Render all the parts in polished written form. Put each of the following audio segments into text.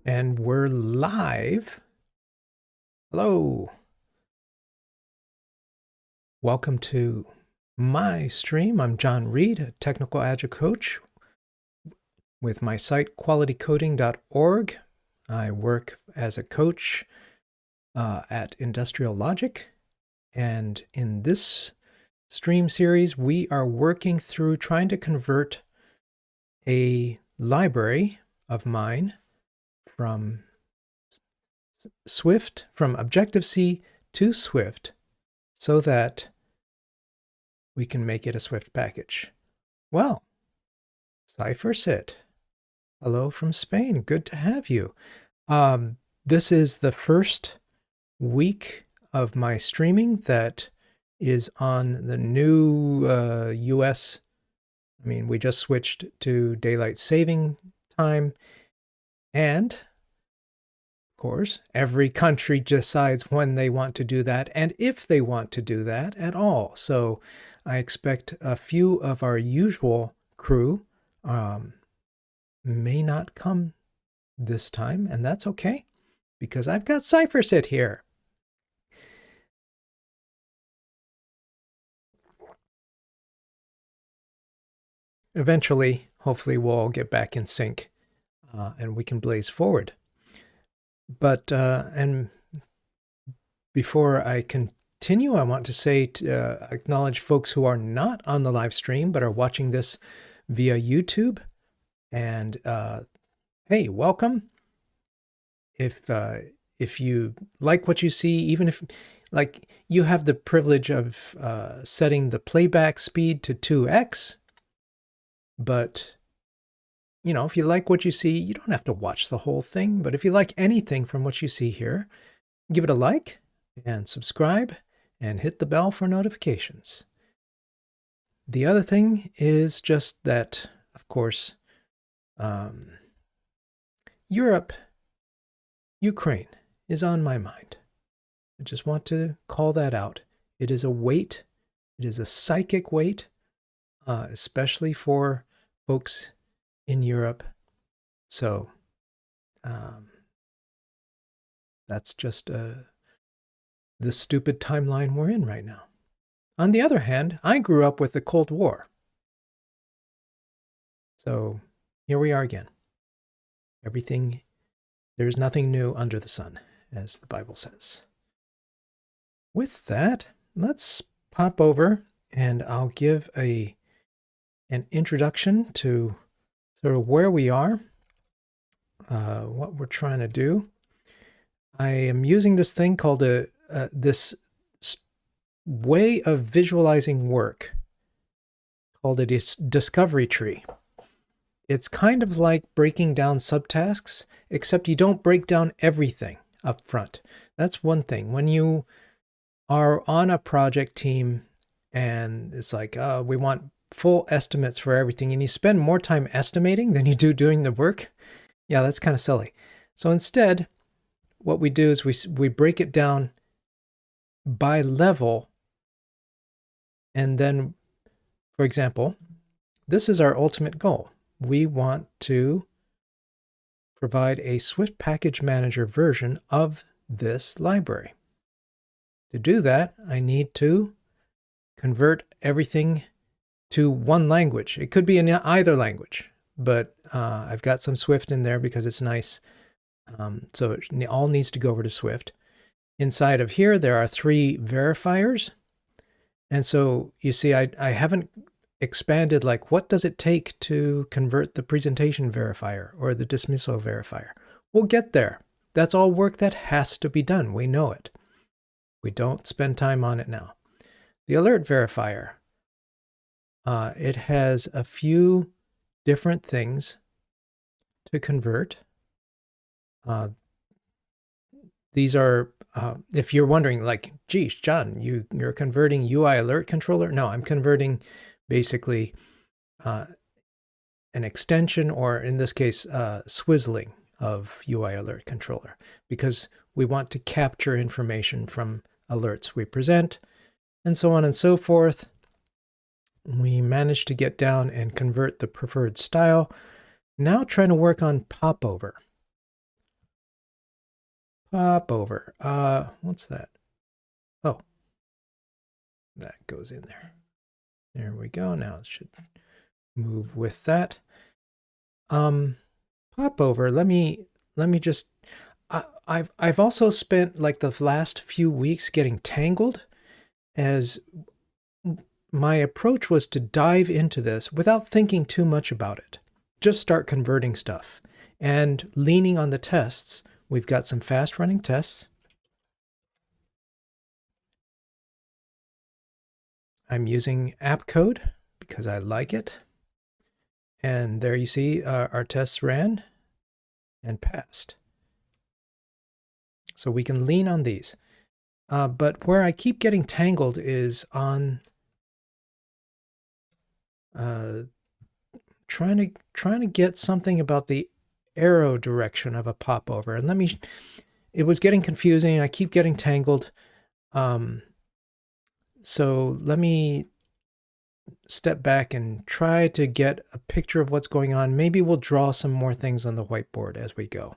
And we're live. Hello. Welcome to my stream. I'm John Reed, a technical agile coach with my site qualitycoding.org. I work as a coach at Industrial Logic. And in this stream series, we are working through trying to convert a library of mine from Swift, from Objective-C to Swift, so that we can make it a Swift package. Well, CipherSit, hello from Spain. Good to have you. This is the first week of my streaming that is on the new US. I mean, we just switched to daylight saving time. And, of course, every country decides when they want to do that and if they want to do that at all. So I expect a few of our usual crew may not come this time, and that's okay, because I've got CipherSit here. Eventually, hopefully, we'll all get back in sync. And we can blaze forward. But, and before I continue, I want to say, acknowledge folks who are not on the live stream, but are watching this via YouTube. And, hey, welcome. If you like what you see, even if, like, you have the privilege of setting the playback speed to 2x, but you know, if you like what you see, you don't have to watch the whole thing, but if you like anything from what you see here, give it a like and subscribe and hit the bell for notifications. The other thing is just that, of course, Europe, Ukraine is on my mind. I just want to call that out. It is a weight. It is a psychic weight, especially for folks in Europe. So that's just the stupid timeline we're in right now. On the other hand, I grew up with the Cold War. So here we are again. There's nothing new under the sun, as the Bible says. With that, let's pop over and I'll give an introduction to sort of where we are, what we're trying to do. I am using this thing called this way of visualizing work called a discovery tree. It's kind of like breaking down subtasks, except you don't break down everything up front. That's one thing. When you are on a project team and it's like, we want full estimates for everything, and you spend more time estimating than you do doing the work, yeah, that's kind of silly. So instead, what we do is we break it down by level, and then, for example, this is our ultimate goal. We want to provide a Swift Package Manager version of this library. To do that, I need to convert everything to one language. It could be in either language, but I've got some Swift in there because it's nice. So it all needs to go over to Swift. Inside of here, there are 3 verifiers. And so you see, I haven't expanded, like, what does it take to convert the presentation verifier or the dismissal verifier? We'll get there. That's all work that has to be done. We know it. We don't spend time on it now. The alert verifier. It has a few different things to convert. These are, if you're wondering, like, geez, John, you're converting UI alert controller? No, I'm converting basically an extension, or in this case, swizzling of UI alert controller, because we want to capture information from alerts we present, and so on and so forth. We managed to get down and convert the preferred style. Now trying to work on Popover. Popover. What's that? Oh, that goes in there. There we go. Now it should move with that. Popover. Let me just. I've also spent like the last few weeks getting tangled, as my approach was to dive into this without thinking too much about it. Just start converting stuff and leaning on the tests. We've got some fast running tests. I'm using app code because I like it. And there you see our tests ran and passed. So we can lean on these. But where I keep getting tangled is on trying to get something about the arrow direction of a popover. And it was getting confusing. I keep getting tangled. So let me step back and try to get a picture of what's going on. Maybe we'll draw some more things on the whiteboard as we go.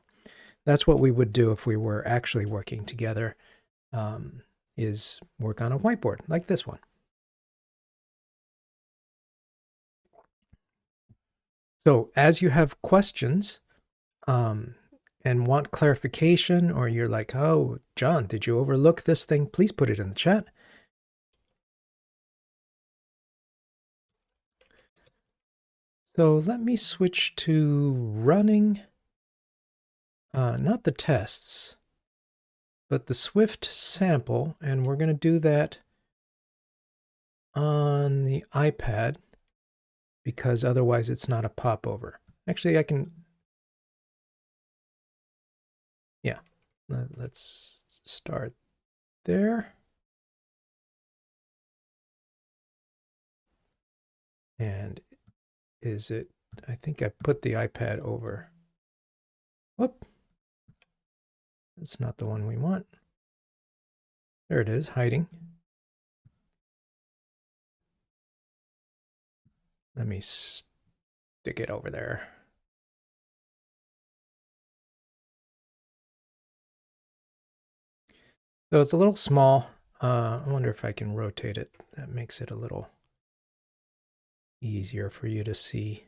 That's what we would do if we were actually working together, is work on a whiteboard like this one. So as you have questions and want clarification, or you're like, oh, John, did you overlook this thing? Please put it in the chat. So let me switch to running, not the tests, but the Swift sample, and we're going to do that on the iPad because otherwise it's not a popover. Actually, I can, yeah, let's start there. And is it, I think I put the iPad over. Whoop. That's not the one we want. There it is, hiding. Let me stick it over there. So it's a little small. I wonder if I can rotate it. That makes it a little easier for you to see.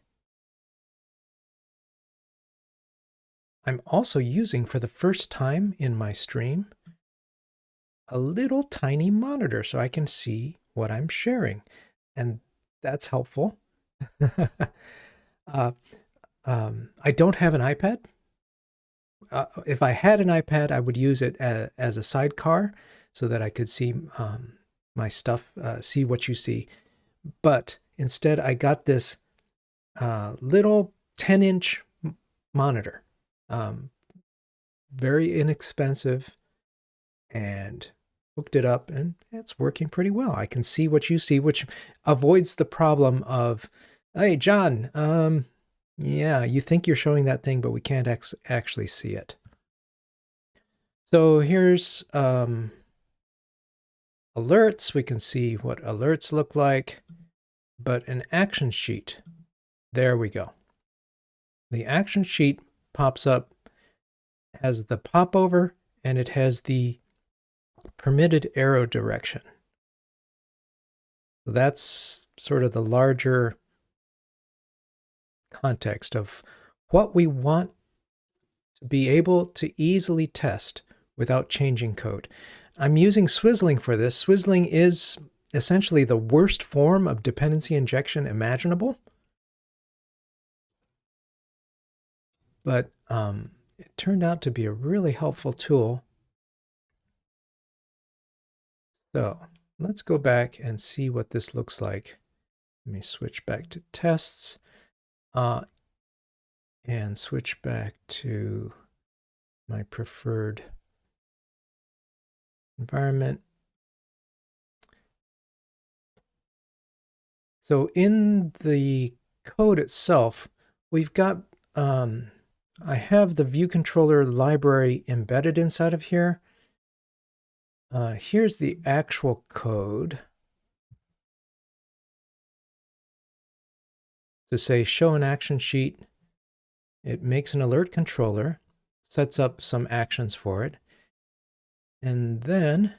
I'm also using, for the first time in my stream, a little tiny monitor so I can see what I'm sharing. And that's helpful. I don't have an iPad. If I had an iPad, I would use it as a sidecar so that I could see my stuff, see what you see. But instead, I got this little 10-inch monitor, very inexpensive, and hooked it up, and it's working pretty well. I can see what you see, which avoids the problem of, hey, John, yeah, you think you're showing that thing, but we can't actually see it. So here's alerts. We can see what alerts look like, but an action sheet. There we go. The action sheet pops up, has the popover, and it has the permitted arrow direction. So that's sort of the larger context of what we want to be able to easily test without changing code. I'm using swizzling for this. Swizzling is essentially the worst form of dependency injection imaginable. But it turned out to be a really helpful tool. So let's go back and see what this looks like. Let me switch back to tests and switch back to my preferred environment. So in the code itself, we've got, I have the view controller library embedded inside of here. Here's the actual code to say show an action sheet. It makes an alert controller, sets up some actions for it, and then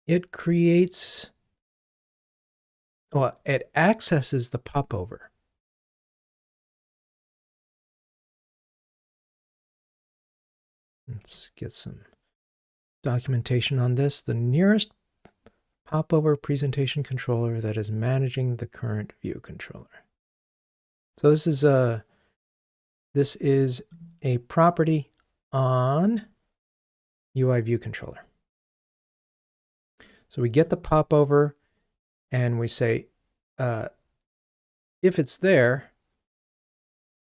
it creates, well, it accesses the popover. Let's get some documentation on this. The nearest popover presentation controller that is managing the current view controller. So this is a property on UI view controller. So we get the popover and we say, if it's there,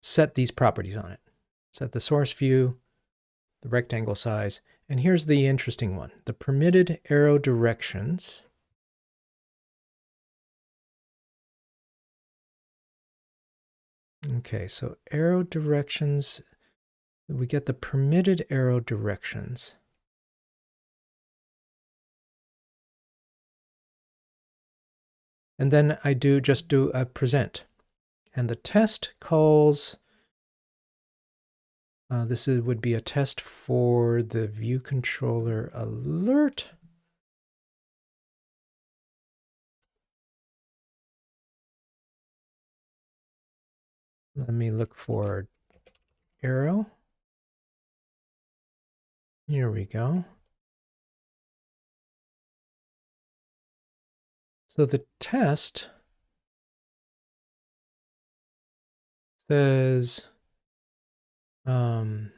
set these properties on it. Set the source view, the rectangle size, and here's the interesting one, the permitted arrow directions. Okay, so arrow directions, we get the permitted arrow directions. And then I just do a present. And the test calls, would be a test for the view controller alert. Let me look for arrow. Here we go. So the test says, show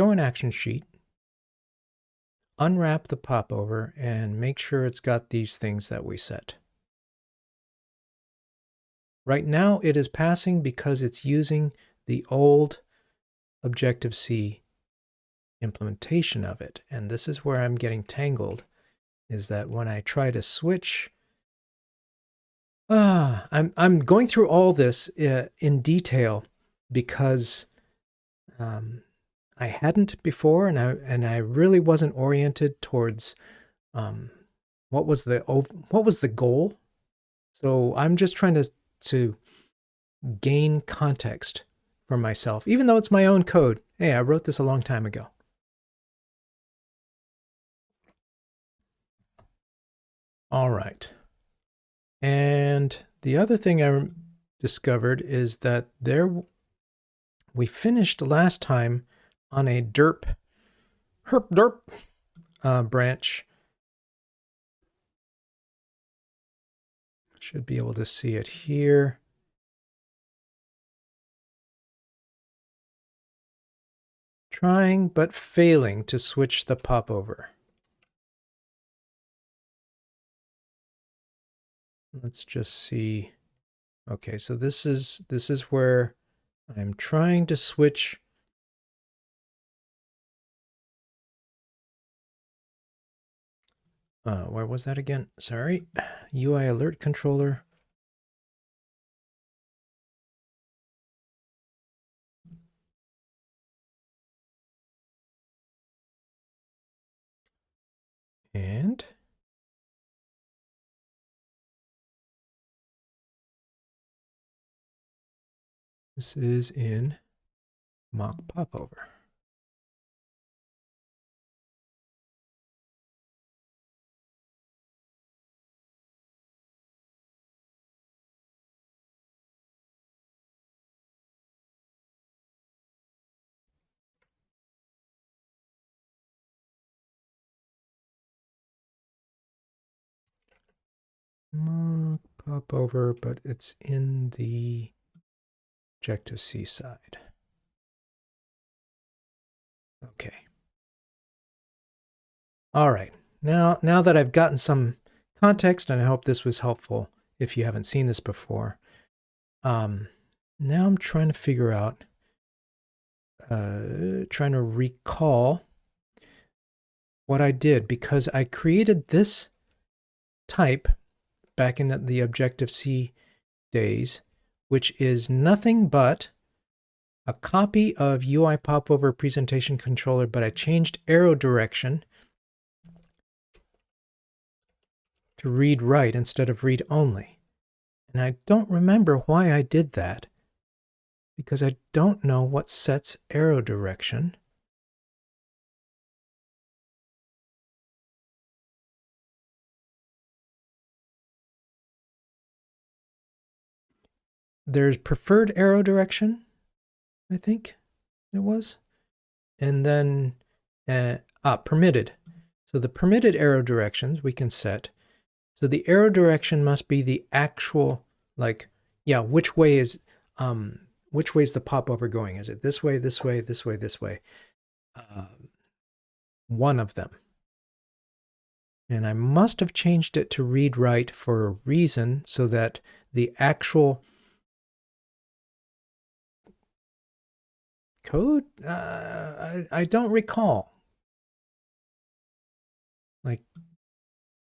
an action sheet, unwrap the popover, and make sure it's got these things that we set. Right now it is passing because it's using the old Objective-C implementation of it. And this is where I'm getting tangled, is that when I try to switch, I'm going through all this in detail because I hadn't before, and I really wasn't oriented towards what was the goal. So I'm just trying to gain context for myself, even though it's my own code. Hey, I wrote this a long time ago. All right. And the other thing I discovered is that we finished last time on a derp branch. Should be able to see it here. Trying but failing to switch the popover. Let's just see. Okay, so this is where I'm trying to switch. Where was that again? Sorry. UI alert controller. And this is in mock popover. Mock popover, but it's in the Objective-C side. Okay. All right. Now that I've gotten some context, and I hope this was helpful if you haven't seen this before, now I'm trying to figure out, trying to recall what I did, because I created this type back in the Objective-C days, which is nothing but a copy of UI popover presentation controller, but I changed arrow direction to read write instead of read only. And I don't remember why I did that, because I don't know what sets arrow direction. There's preferred arrow direction, I think it was. And then permitted. So the permitted arrow directions we can set. So the arrow direction must be the actual, like, yeah, which way is the popover going? Is it this way, this way, this way, this way? One of them. And I must have changed it to read right for a reason, so that the actual code, I don't recall. Like,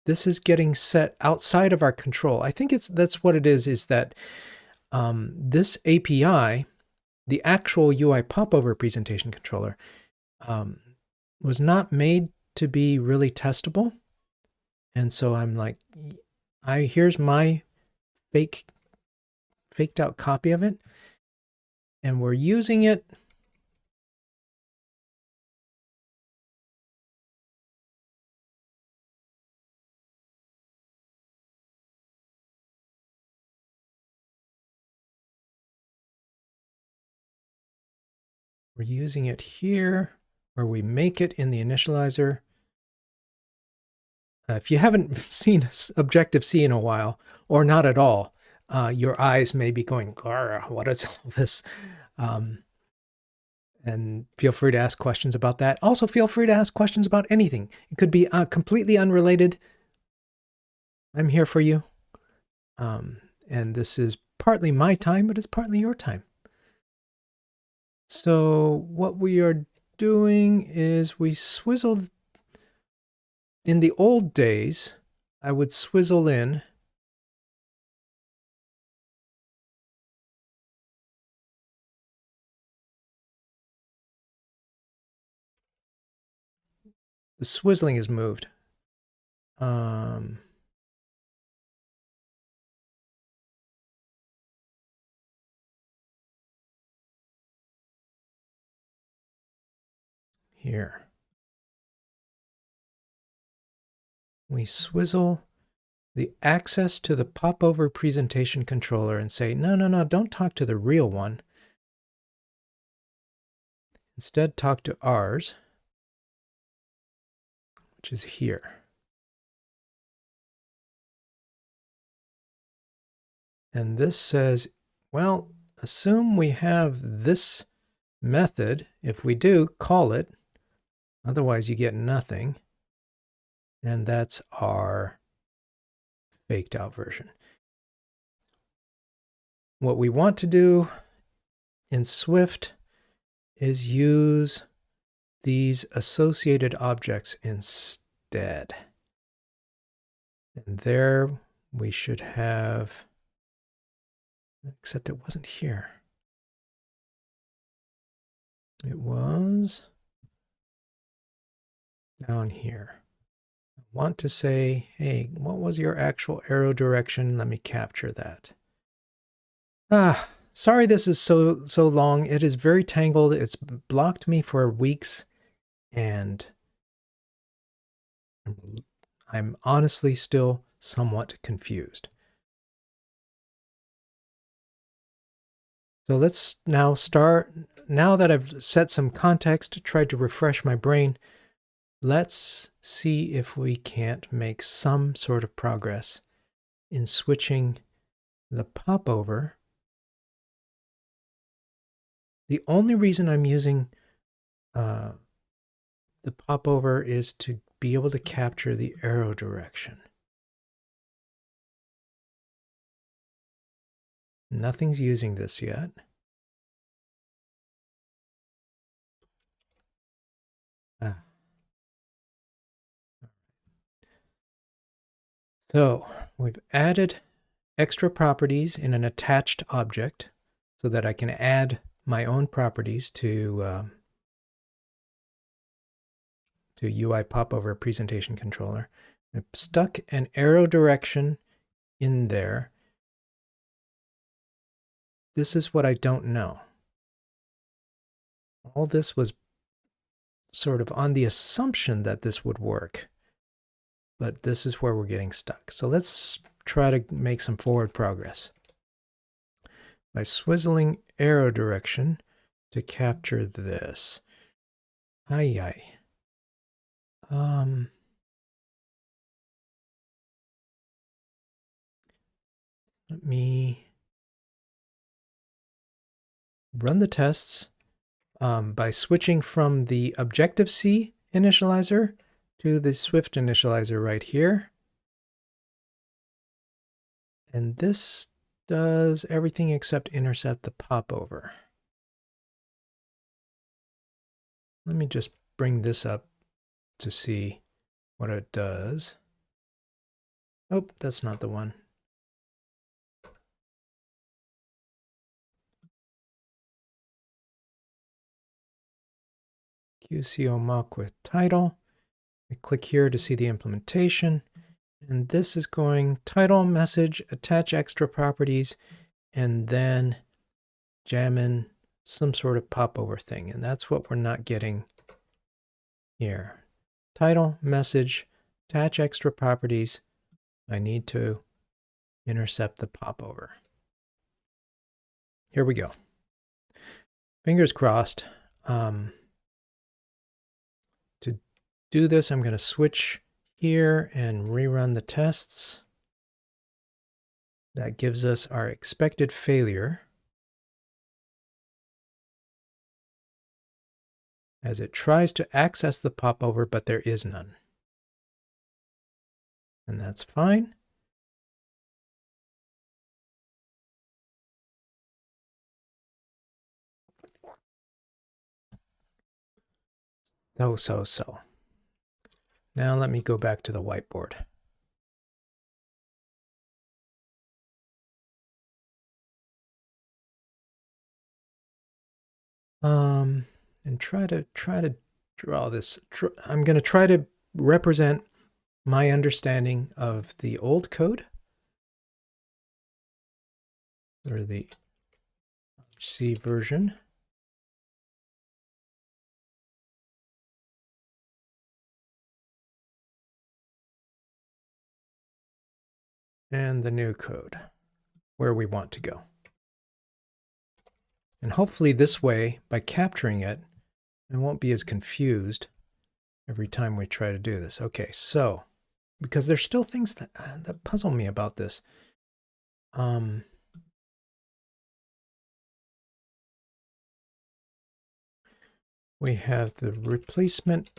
this is getting set outside of our control. I think that's what it is that this API, the actual UI popover presentation controller, was not made to be really testable. And so I'm like, here's my faked out copy of it, and we're using it. We're using it here, where we make it in the initializer. If you haven't seen Objective-C in a while, or not at all, your eyes may be going, what is all this? And feel free to ask questions about that. Also, feel free to ask questions about anything. It could be completely unrelated. I'm here for you. And this is partly my time, but it's partly your time. So what we are doing is we swizzled. In the old days, I would swizzle in the swizzling is moved. Here. We swizzle the access to the popover presentation controller and say, no, don't talk to the real one. Instead, talk to ours, which is here. And this says, well, assume we have this method. If we do, call it. Otherwise, you get nothing. And that's our faked out version. What we want to do in Swift is use these associated objects instead. And there we should have, except it wasn't here. It was down here. I want to say, hey, what was your actual arrow direction? Let me capture that. Sorry this is so long. It is very tangled. It's blocked me for weeks, and I'm honestly still somewhat confused. So let's now start. Now that I've set some context, tried to refresh my brain, let's see if we can't make some sort of progress in switching the popover. The only reason I'm using the popover is to be able to capture the arrow direction. Nothing's using this yet. So we've added extra properties in an attached object so that I can add my own properties to UI Popover Presentation Controller. I've stuck an arrow direction in there. this is what I don't know. All this was sort of on the assumption that this would work, but this is where we're getting stuck. So let's try to make some forward progress. By swizzling arrow direction to capture this. Ay. Let me run the tests by switching from the Objective-C initializer to the Swift initializer right here. And this does everything except intercept the popover. Let me just bring this up to see what it does. Oh, that's not the one. QCO mock with title. We click here to see the implementation. And this is going title, message, attach extra properties, and then jam in some sort of popover thing. And that's what we're not getting here. Title, message, attach extra properties. I need to intercept the popover. Here we go. Fingers crossed. To do this, I'm going to switch here and rerun the tests. That gives us our expected failure as it tries to access the popover, but there is none. And that's fine. So. Now let me go back to the whiteboard. And try to draw this. I'm going to try to represent my understanding of the old code, or the C version. And the new code, where we want to go. And hopefully this way, by capturing it, I won't be as confused every time we try to do this. Okay, so, because there's still things that puzzle me about this. We have the replacement.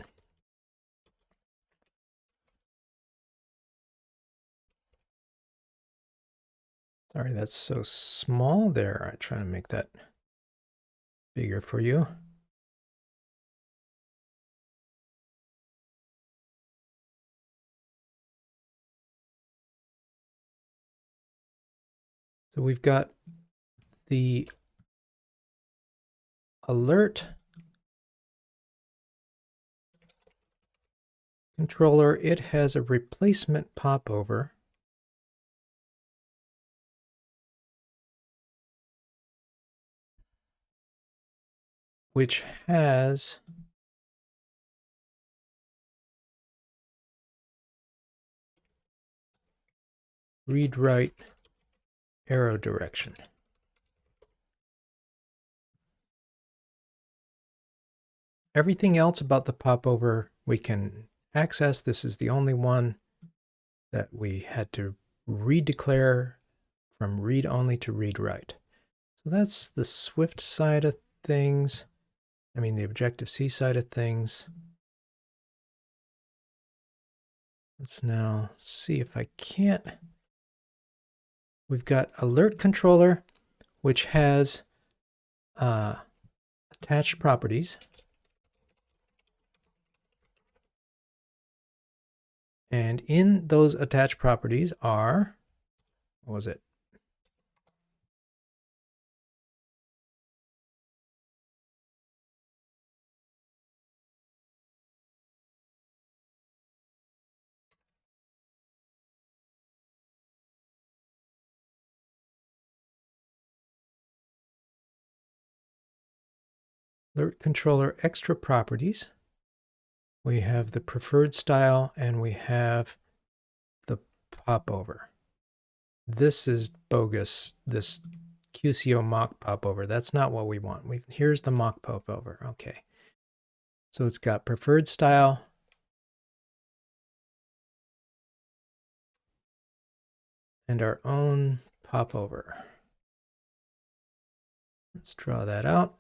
Sorry, that's so small there. I try to make that bigger for you. So we've got the alert controller. It has a replacement popover. Which has read-write arrow direction. Everything else about the popover we can access. This is the only one that we had to redeclare from read-only to read-write. So that's the Swift side of things. I mean, the Objective-C side of things. Let's now see if I can't. We've got alert controller, which has attached properties. And in those attached properties are, what was it? alert controller extra properties. We have the preferred style and we have the popover. This is bogus, this QCO mock popover. That's not what we want. Here's the mock popover. Okay. So it's got preferred style. And our own popover. Let's draw that out.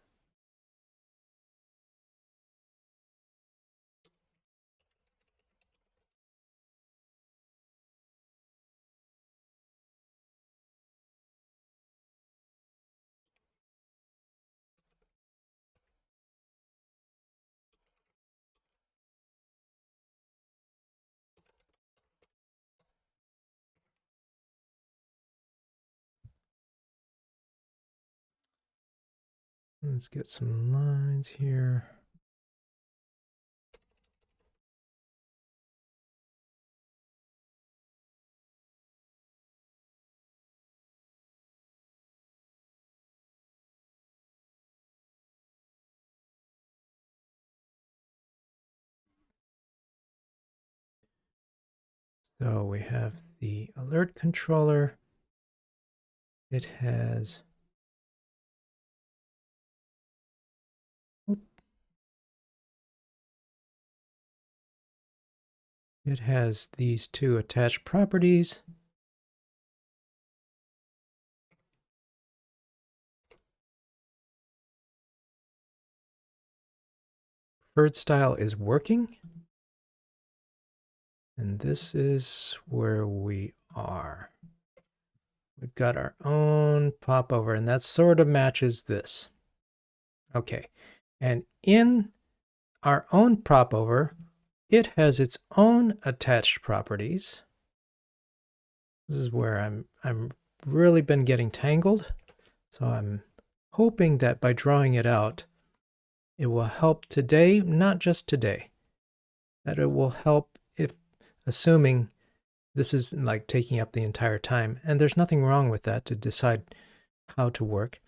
Let's get some lines here. So we have the alert controller. It has these two attached properties. Preferred style is working. And this is where we are. We've got our own popover, and that sort of matches this. Okay, and in our own popover, it has its own attached properties. This is where I'm really been getting tangled. So I'm hoping that by drawing it out, it will help today, not just today, that it will help if, assuming this is like taking up the entire time, and there's nothing wrong with that to decide how to work.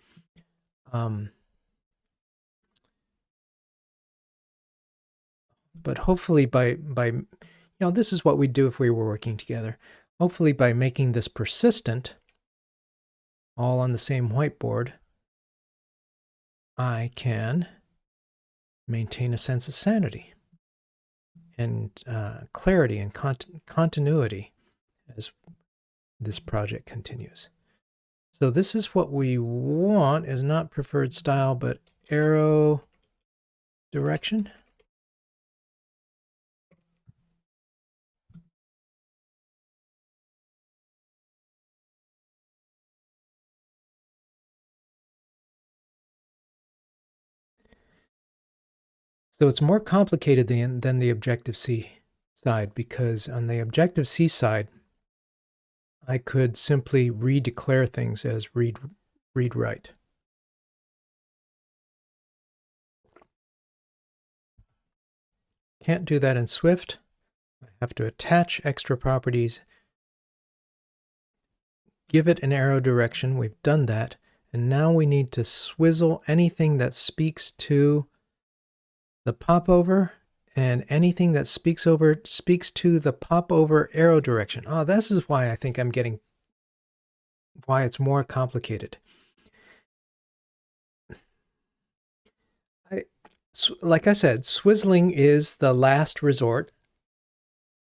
But hopefully by this is what we'd do if we were working together. Hopefully by making this persistent, all on the same whiteboard, I can maintain a sense of sanity and clarity and continuity as this project continues. So this is what we want, is not preferred style, but arrow direction. So it's more complicated than the Objective-C side, because on the Objective-C side, I could simply redeclare things as read-write. Can't do that in Swift. I have to attach extra properties, give it an arrow direction. We've done that. And now we need to swizzle anything that speaks to the popover, and anything that speaks to the popover arrow direction. Oh, this is why I think I'm getting why it's more complicated. Like I said, swizzling is the last resort.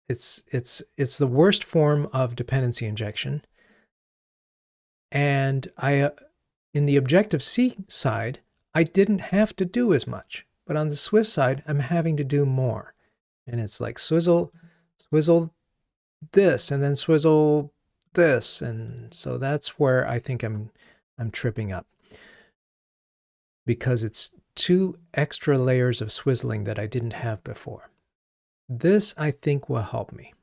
It's the worst form of dependency injection. And in the Objective-C side, I didn't have to do as much. But on the Swift side, I'm having to do more. And it's like swizzle this, and then swizzle this. And so that's where I think I'm tripping up. Because it's 2 extra layers of swizzling that I didn't have before. This, I think, will help me.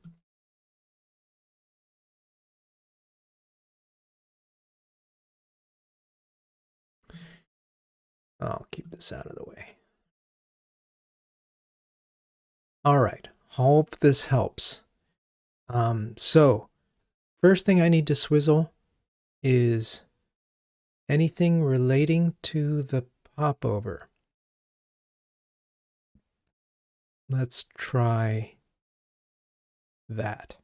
I'll keep this out of the way. All right, hope this helps. So first thing I need to swizzle is anything relating to the popover. Let's try that.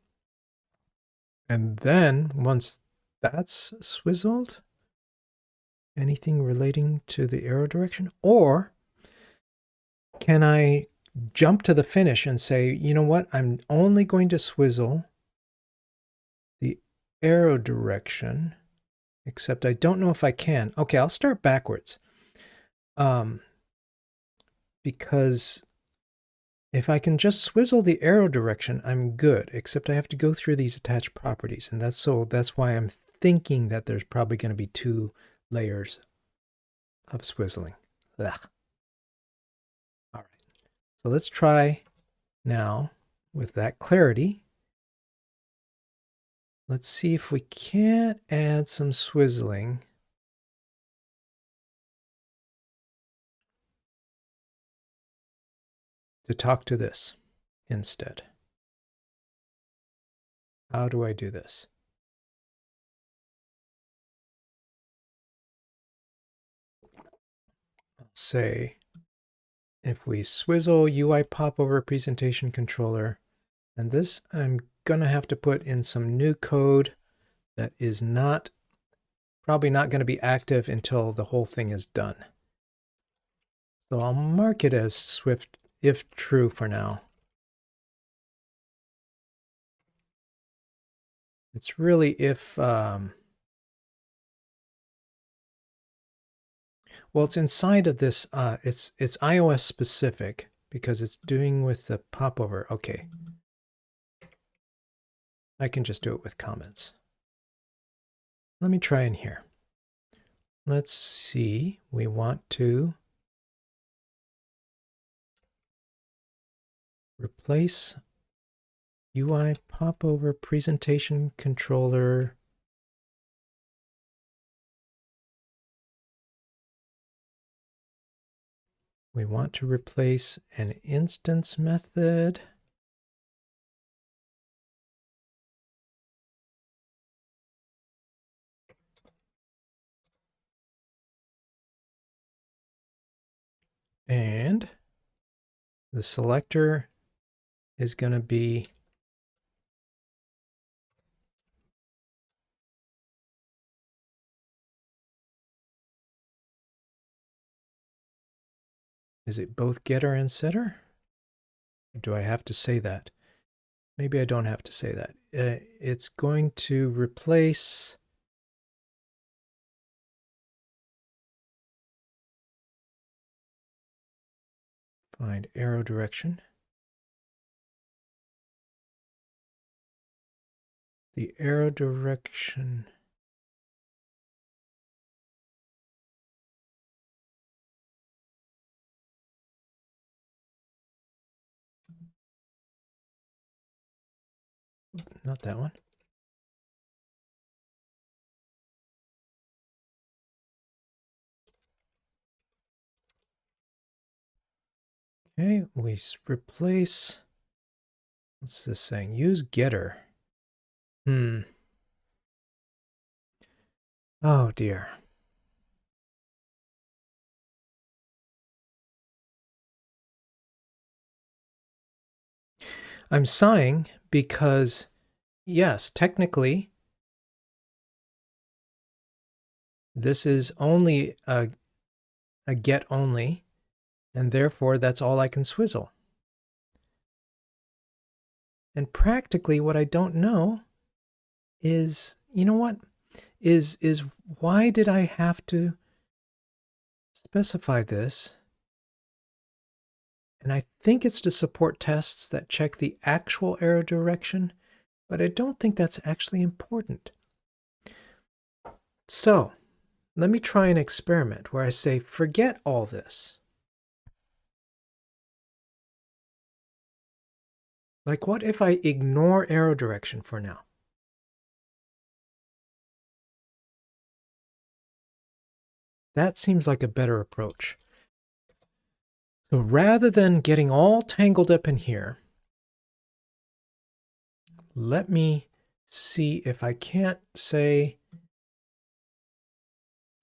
And then once that's swizzled, anything relating to the arrow direction? Or can I jump to the finish and say, you know what? I'm only going to swizzle the arrow direction, except I don't know if I can. Okay, I'll start backwards. Because if I can just swizzle the arrow direction, I'm good, except I have to go through these attached properties. And that's why I'm thinking that there's probably going to be 2 layers of swizzling. Ugh. All right. So let's try now with that clarity. Let's see if we can't add some swizzling to talk to this instead. How do I do this? I'll say if we swizzle UI popover presentation controller, and this I'm gonna have to put in some new code that is probably not going to be active until the whole thing is done. So I'll mark it as Swift if true for now. It's really if, well, it's inside of this, it's iOS specific because it's doing with the popover. Okay. I can just do it with comments. Let me try in here. Let's see, we want to replace UI popover presentation controller. We want to replace an instance method. And the selector is going to be is it both getter and setter? Do I have to say that? Maybe I don't have to say that. It's going to replace find arrow direction. The arrow direction. Not that one. Okay, we replace, what's this saying? Use getter. Oh dear. I'm sighing because, yes, technically, this is only a get only, and therefore that's all I can swizzle. And practically what I don't know is, you know what, is why did I have to specify this? And I think it's to support tests that check the actual arrow direction, but I don't think that's actually important. So let me try an experiment where I say, forget all this. Like, what if I ignore arrow direction for now? That seems like a better approach. So rather than getting all tangled up in here, let me see if I can't say,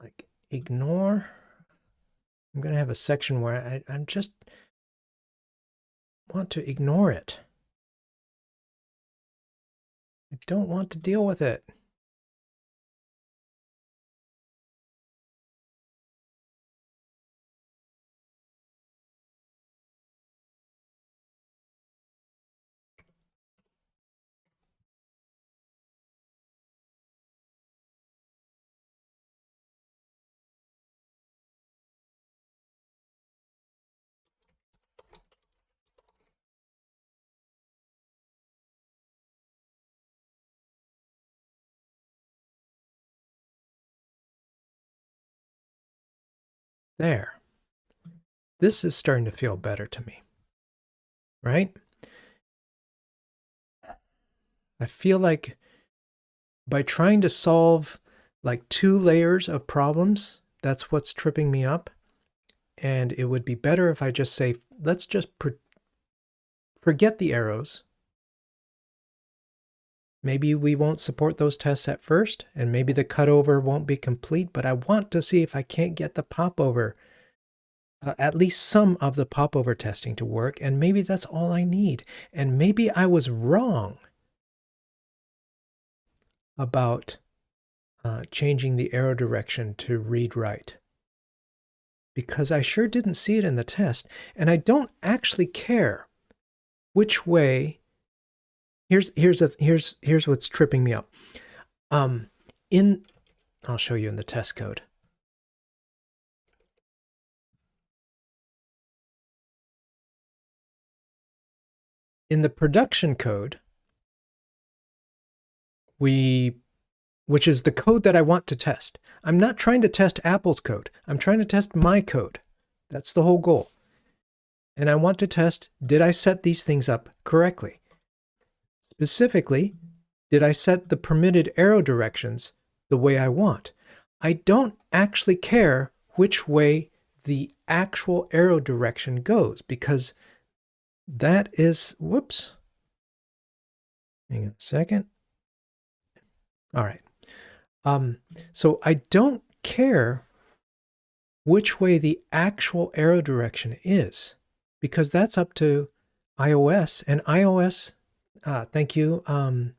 like, ignore. I'm going to have a section where I'm just want to ignore it. I don't want to deal with it. There. This is starting to feel better to me, right? I feel like by trying to solve like 2 layers of problems, that's what's tripping me up. And it would be better if I just say, let's just forget the arrows. Maybe we won't support those tests at first, and maybe the cutover won't be complete, but I want to see if I can't get the popover, at least some of the popover testing to work, and maybe that's all I need. And maybe I was wrong about changing the arrow direction to read-write, because I sure didn't see it in the test, and I don't actually care which way. Here's what's tripping me up. I'll show you in the test code. In the production code, which is the code that I want to test. I'm not trying to test Apple's code. I'm trying to test my code. That's the whole goal. And I want to test, did I set these things up correctly? Specifically, did I set the permitted arrow directions the way I want? I don't actually care which way the actual arrow direction goes, because that is, whoops. Hang on a second. All right. So I don't care which way the actual arrow direction is, because that's up to iOS, and iOS, thank you. Oh,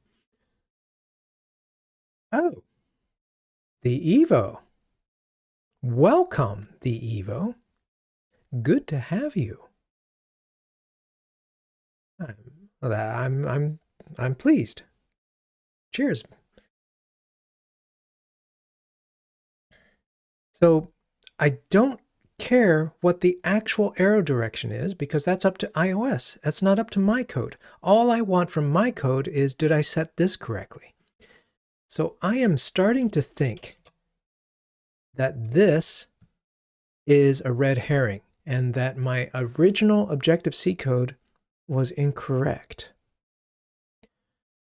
the Evo. Welcome, the Evo. Good to have you. I'm pleased. Cheers. So I don't care what the actual arrow direction is, because that's up to iOS. That's not up to my code. All I want from my code is, did I set this correctly? So I am starting to think that this is a red herring and that my original Objective-C code was incorrect.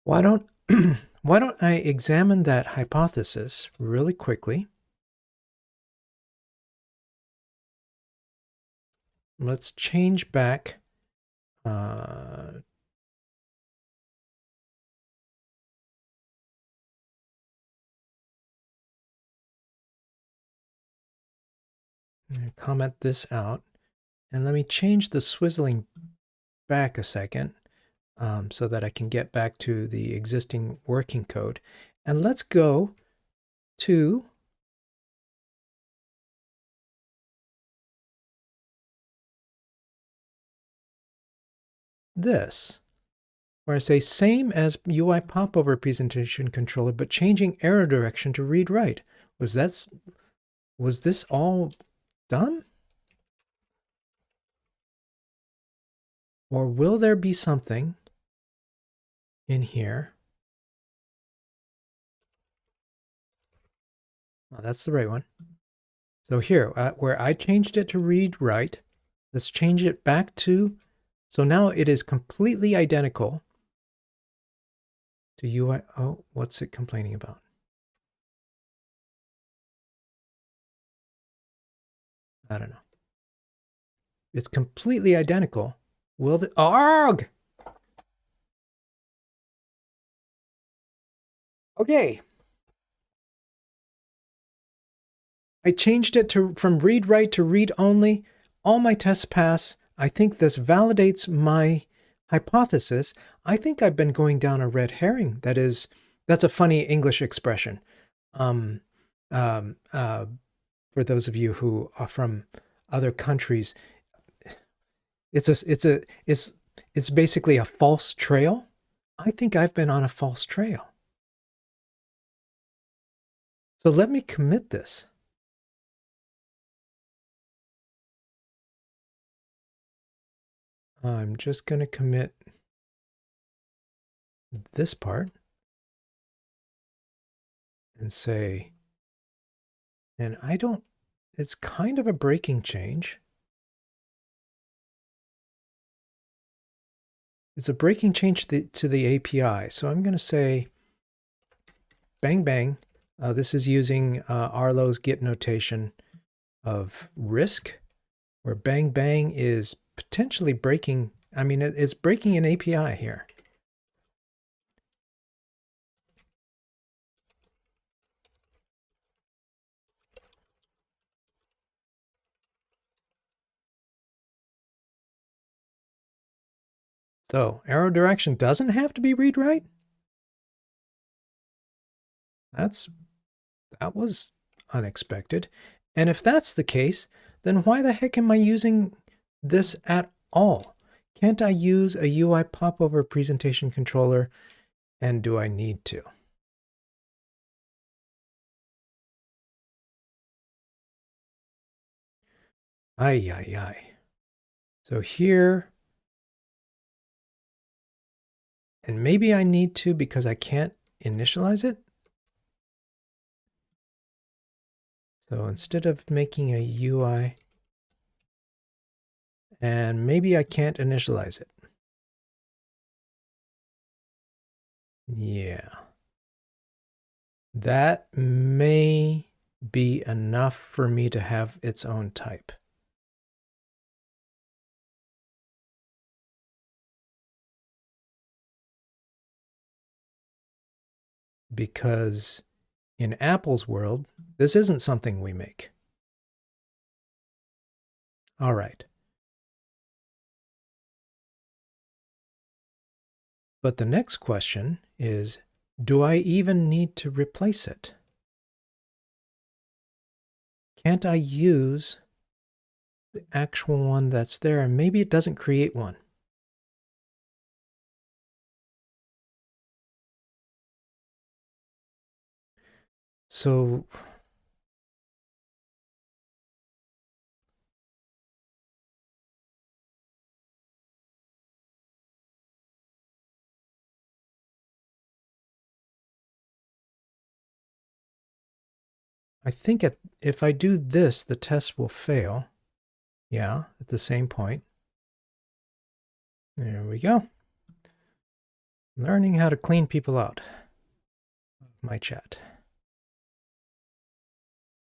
Why don't I examine that hypothesis really quickly? Let's change back comment this out, and let me change the swizzling back a second so that I can get back to the existing working code. And let's go to this, where I say same as UI popover presentation controller, but changing arrow direction to read-write. Was this all done? Or will there be something in here? Oh, that's the right one. So here, where I changed it to read-write, let's change it back to, so now it is completely identical to UI. Oh, what's it complaining about? I don't know. It's completely identical. Will the ARG? Okay. I changed it from read-write to read-only. All my tests pass. I think this validates my hypothesis. I think I've been going down a red herring. That's a funny English expression. Um, um, uh, for those of you who are from other countries, it's basically a false trail. I think I've been on a false trail. So let me commit this. I'm just going to commit this part and say, and it's kind of a breaking change. It's a breaking change to the API. So I'm going to say bang, bang. This is using Arlo's Git notation of risk, where bang, bang is potentially breaking. I mean, it's breaking an API here. So arrow direction doesn't have to be read write. That was unexpected. And if that's the case, then why the heck am I using this at all? Can't I use a UI popover presentation controller? And do I need to? Ay, ay, ay. So here, and maybe I need to because I can't initialize it. So instead of making a UI, and maybe I can't initialize it. Yeah. That may be enough for me to have its own type. Because in Apple's world, this isn't something we make. All right. But the next question is, do I even need to replace it? Can't I use the actual one that's there? And maybe it doesn't create one. So I think if I do this, the test will fail. Yeah, at the same point. There we go. Learning how to clean people out of my chat.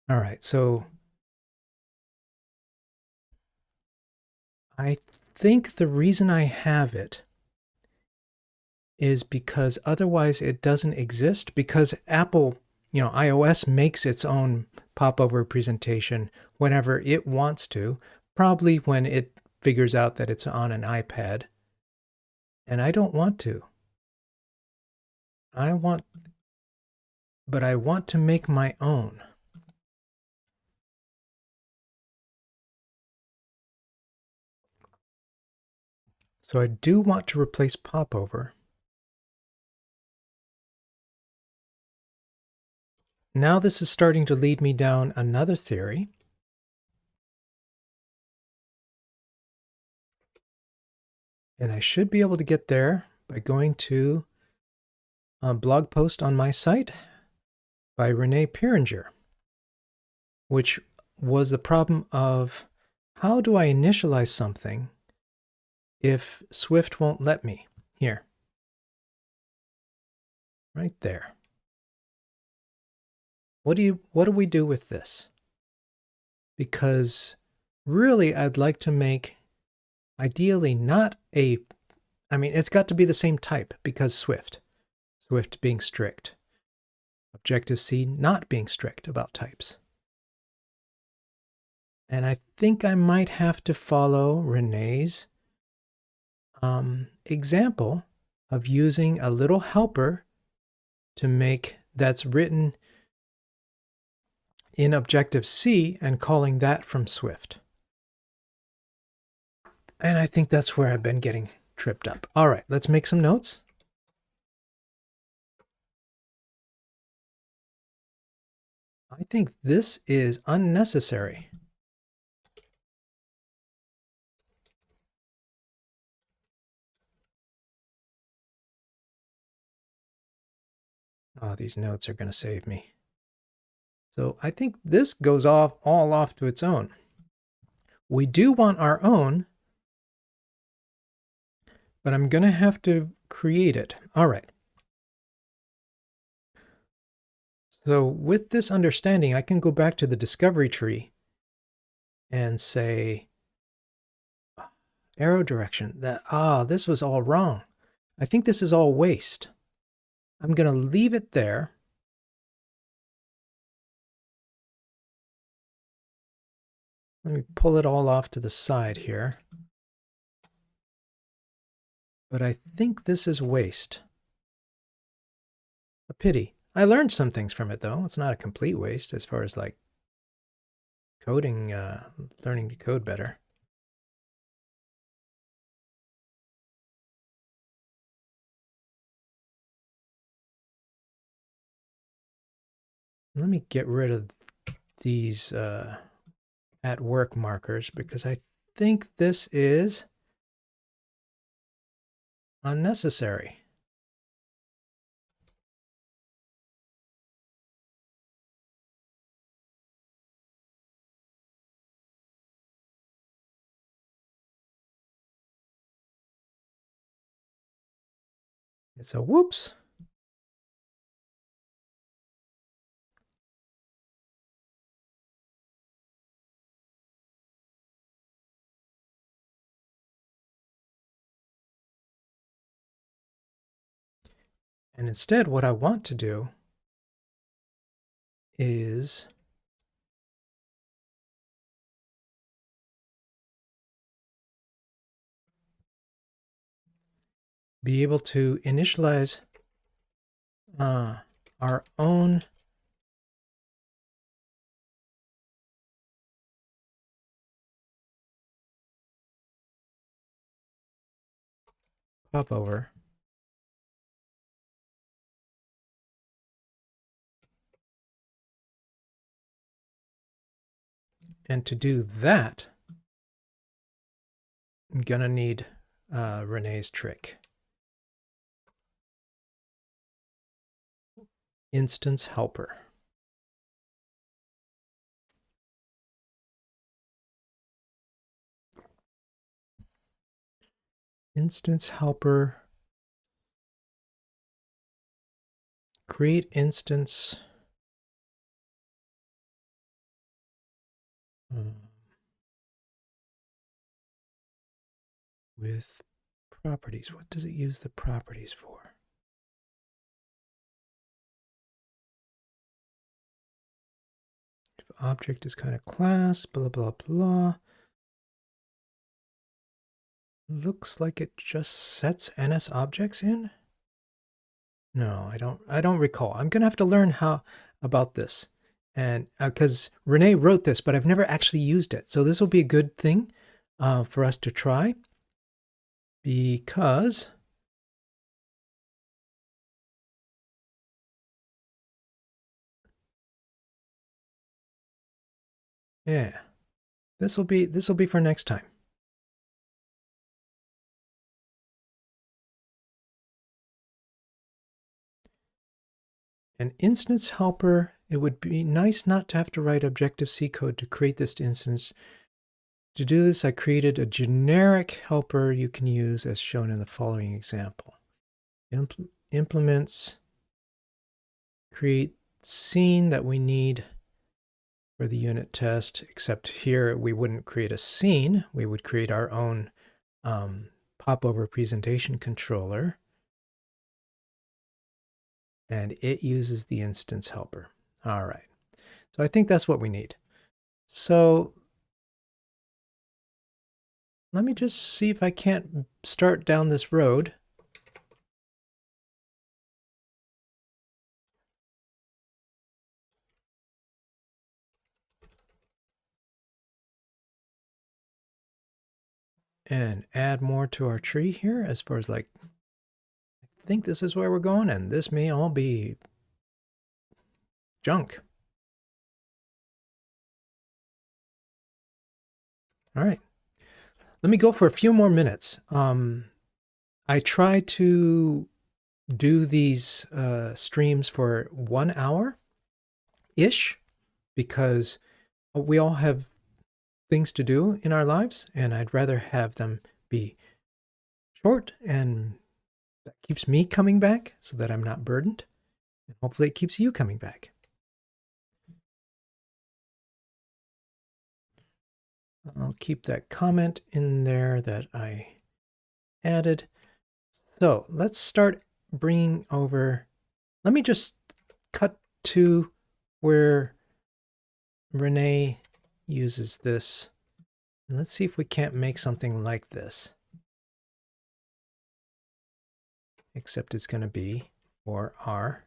All right, so I think the reason I have it is because otherwise it doesn't exist, because Apple, iOS makes its own popover presentation whenever it wants to, probably when it figures out that it's on an iPad. And I don't want to. But I want to make my own. So I do want to replace popover. Now this is starting to lead me down another theory. And I should be able to get there by going to a blog post on my site by Renee Piringer, which was the problem of how do I initialize something if Swift won't let me? Here. Right there. What do we do with this? Because really I'd like to make ideally not it's got to be the same type because Swift being strict. Objective-C not being strict about types. And I think I might have to follow Renee's example of using a little helper to make that's written in Objective-C and calling that from Swift. And I think that's where I've been getting tripped up. All right, let's make some notes. I think this is unnecessary. Oh, these notes are going to save me. So I think this goes all off to its own. We do want our own, but I'm going to have to create it. All right. So with this understanding, I can go back to the discovery tree and say, arrow direction, this was all wrong. I think this is all waste. I'm going to leave it there. Let me pull it all off to the side here. But I think this is waste. A pity. I learned some things from it, though. It's not a complete waste as far as like coding, learning to code better. Let me get rid of these at work markers because I think this is unnecessary. It's a whoops. And instead, what I want to do is be able to initialize our own popover. And to do that, I'm going to need Renee's trick. Instance helper. Instance helper. Create instance. With properties. What does it use the properties for? If object is kind of class, blah, blah, blah. Looks like it just sets NS objects in. No, I don't recall. I'm going to have to learn how about this. And because Renee wrote this, but I've never actually used it. So this will be a good thing for us to try. Because yeah, this will be for next time. An instance helper, it would be nice not to have to write Objective-C code to create this instance. To do this, I created a generic helper you can use as shown in the following example. Implements create scene that we need for the unit test, except here we wouldn't create a scene. We would create our own popover presentation controller. And it uses the instance helper. All right. So I think that's what we need. So Let me just see if I can't start down this road. And add more to our tree here as far as like, I think this is where we're going, and this may all be junk. All right. Let me go for a few more minutes. I try to do these streams for 1 hour-ish because we all have things to do in our lives, and I'd rather have them be short, and that keeps me coming back so that I'm not burdened, and hopefully it keeps you coming back. I'll keep that comment in there that I added. So let's start bringing over, let me just cut to where Renee uses this. And let's see if we can't make something like this. Except it's going to be for our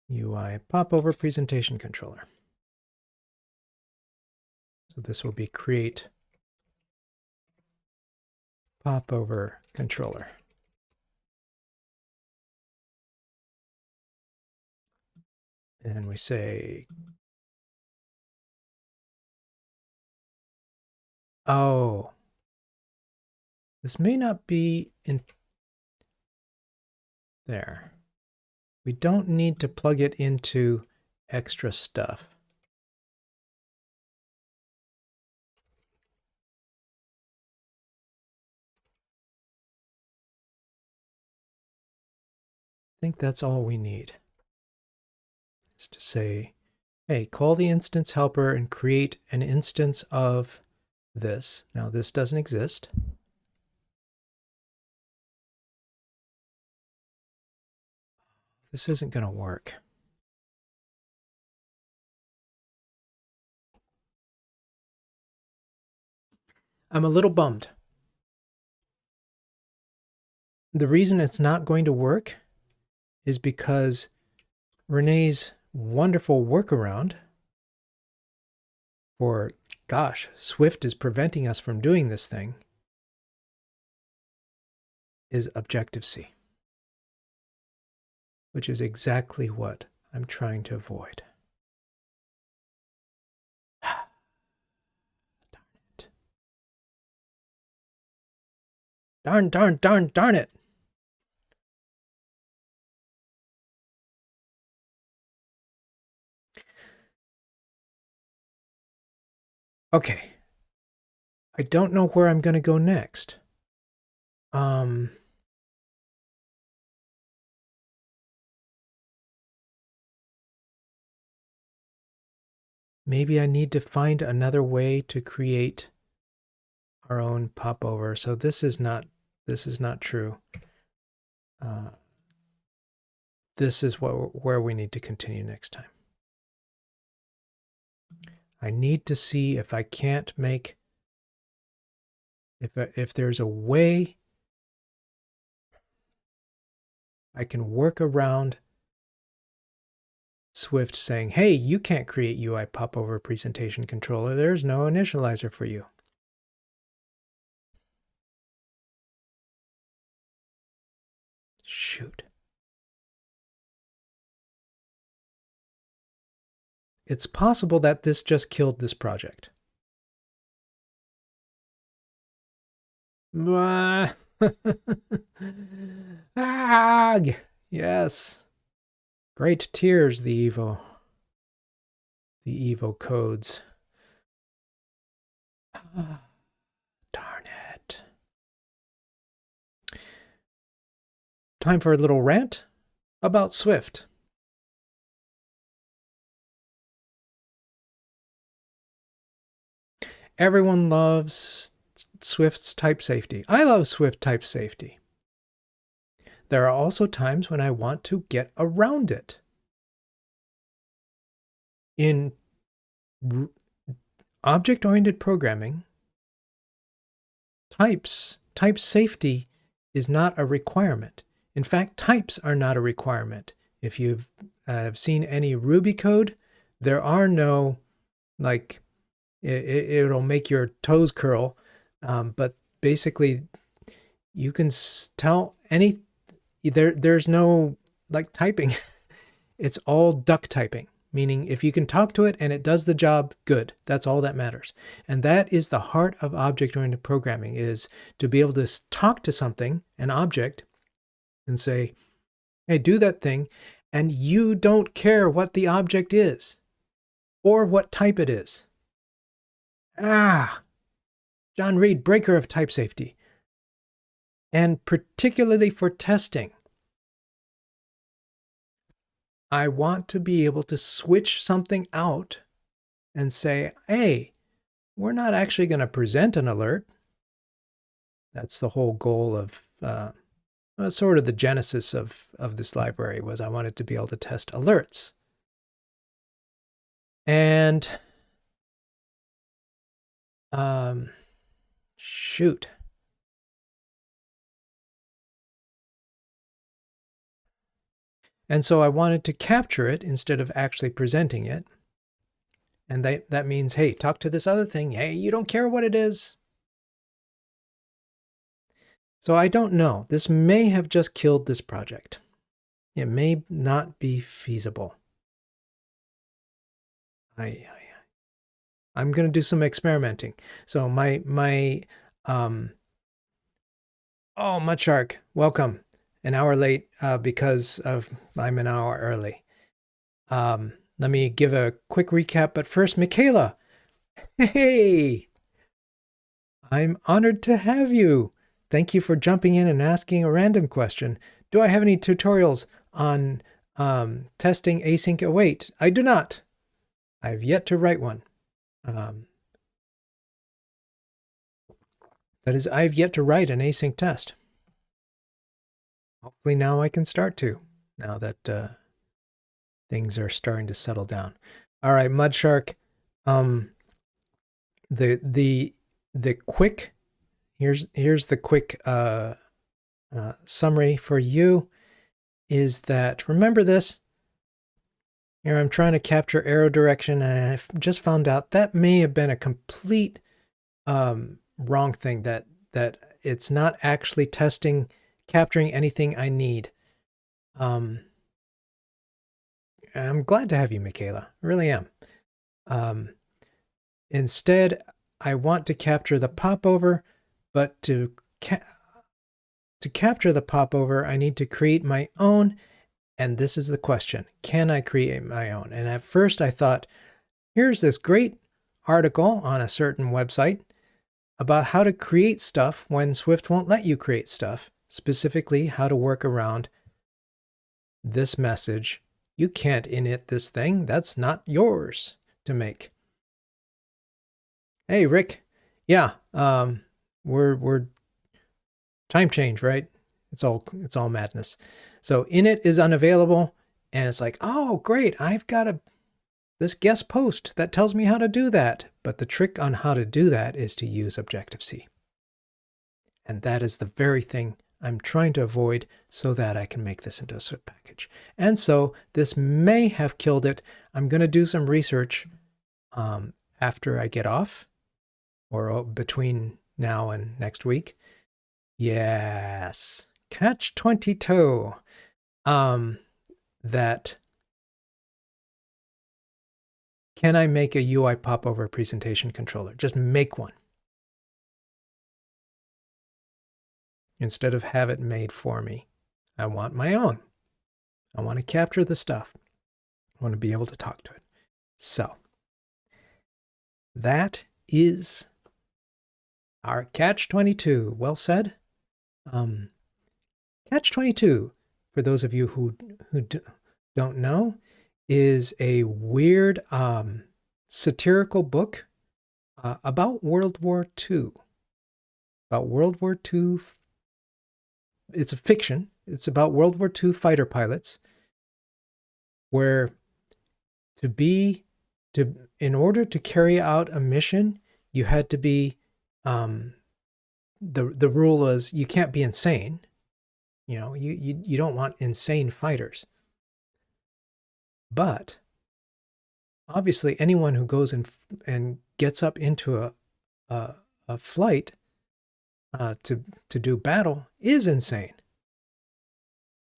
UI Popover presentation controller. So this will be create Popover controller. And we say, oh, this may not be in there. We don't need to plug it into extra stuff. I think that's all we need. Is to say, hey, call the instance helper and create an instance of this. Now this doesn't exist. This isn't going to work. I'm a little bummed. The reason it's not going to work is because Renee's wonderful workaround for, gosh, Swift is preventing us from doing this thing, is Objective-C, which is exactly what I'm trying to avoid. Darn it. Darn it. Okay. I don't know where I'm going to go next. Maybe I need to find another way to create our own popover. So this is not true. This is where we need to continue next time. I need to see if I can't make, if there's a way I can work around Swift saying, hey, you can't create UI popover presentation controller. There's no initializer for you. Shoot. It's possible that this just killed this project. Ag! Yes. Great tears, the Evo. The Evo codes. Darn it. Time for a little rant about Swift. Everyone loves Swift's type safety. I love Swift type safety. There are also times when I want to get around it. In Object-oriented programming, type safety is not a requirement. In fact, types are not a requirement. If you've seen any Ruby code, there are no, like, it'll make your toes curl, but basically you can tell there's no like typing. It's all duck typing, meaning if you can talk to it and it does the job, good. That's all that matters. And that is the heart of object-oriented programming, is to be able to talk to something, an object, and say, hey, do that thing, and you don't care what the object is or what type it is. John Reed, breaker of type safety. And particularly for testing, I want to be able to switch something out and say, hey, we're not actually going to present an alert. That's the whole goal of sort of the genesis of this library, was I wanted to be able to test alerts. And shoot. And so I wanted to capture it instead of actually presenting it. And that means, hey, talk to this other thing. Hey, you don't care what it is. So I don't know. This may have just killed this project. It may not be feasible. I'm going to do some experimenting. So oh, Mudshark, welcome. An hour late because I'm an hour early. Let me give a quick recap, but first, Michaela. Hey! I'm honored to have you. Thank you for jumping in and asking a random question. Do I have any tutorials on testing async await? I do not. I've yet to write one. That is, I've yet to write an async test. Hopefully now I can start to, now that things are starting to settle down. All right, Mudshark. The quick, here's the quick summary for you, is that, remember this, here I'm trying to capture arrow direction, and I've just found out that may have been a complete wrong thing, that it's not actually capturing anything I need. I'm glad to have you, Michaela. I really am. Instead, I want to capture the popover, but to capture the popover, I need to create my own. And this is the question: can I create my own? And at first I thought, here's this great article on a certain website about how to create stuff when Swift won't let you create stuff, specifically how to work around this message. You can't init this thing. That's not yours to make. Hey, Rick. Yeah, we're time change, right? It's all madness. So init is unavailable, and it's like, oh, great, I've got this guest post that tells me how to do that. But the trick on how to do that is to use Objective-C. And that is the very thing I'm trying to avoid so that I can make this into a Swift package. And so this may have killed it. I'm going to do some research after I get off, or between now and next week. Yes, catch 22. That can I make a UI popover presentation controller? Just make one, instead of have it made for me. I want my own. I want to capture the stuff. I want to be able to talk to it. So that is our catch-22. Well said. Catch-22, for those of you who don't know, is a weird satirical book about World War II. About World War II. It's a fiction. It's about World War II fighter pilots, where to in order to carry out a mission, you had to be, the rule was you can't be insane. You know, you don't want insane fighters. But obviously, anyone who goes and gets up into a flight to do battle is insane.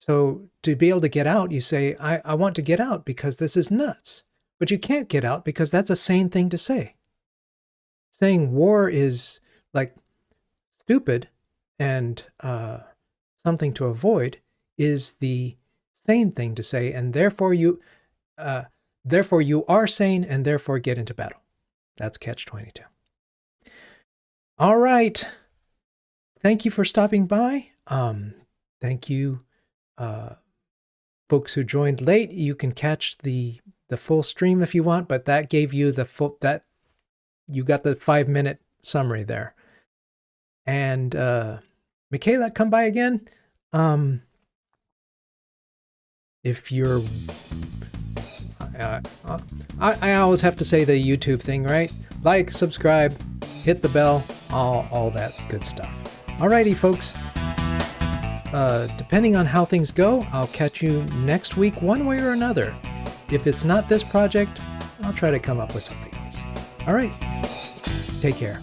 So to be able to get out, you say, I want to get out because this is nuts. But you can't get out because that's a sane thing to say. Saying war is like stupid and something to avoid is the sane thing to say, and therefore you are sane, and therefore get into battle. That's catch-22. All right. Thank you for stopping by. Thank you, folks who joined late. You can catch the full stream if you want, but that gave you you got the 5-minute summary there. And Michaela, come by again. If you're, I always have to say the YouTube thing, right? Like, subscribe, hit the bell, all that good stuff. Alrighty, folks. Depending on how things go, I'll catch you next week one way or another. If it's not this project, I'll try to come up with something else. All right. Take care.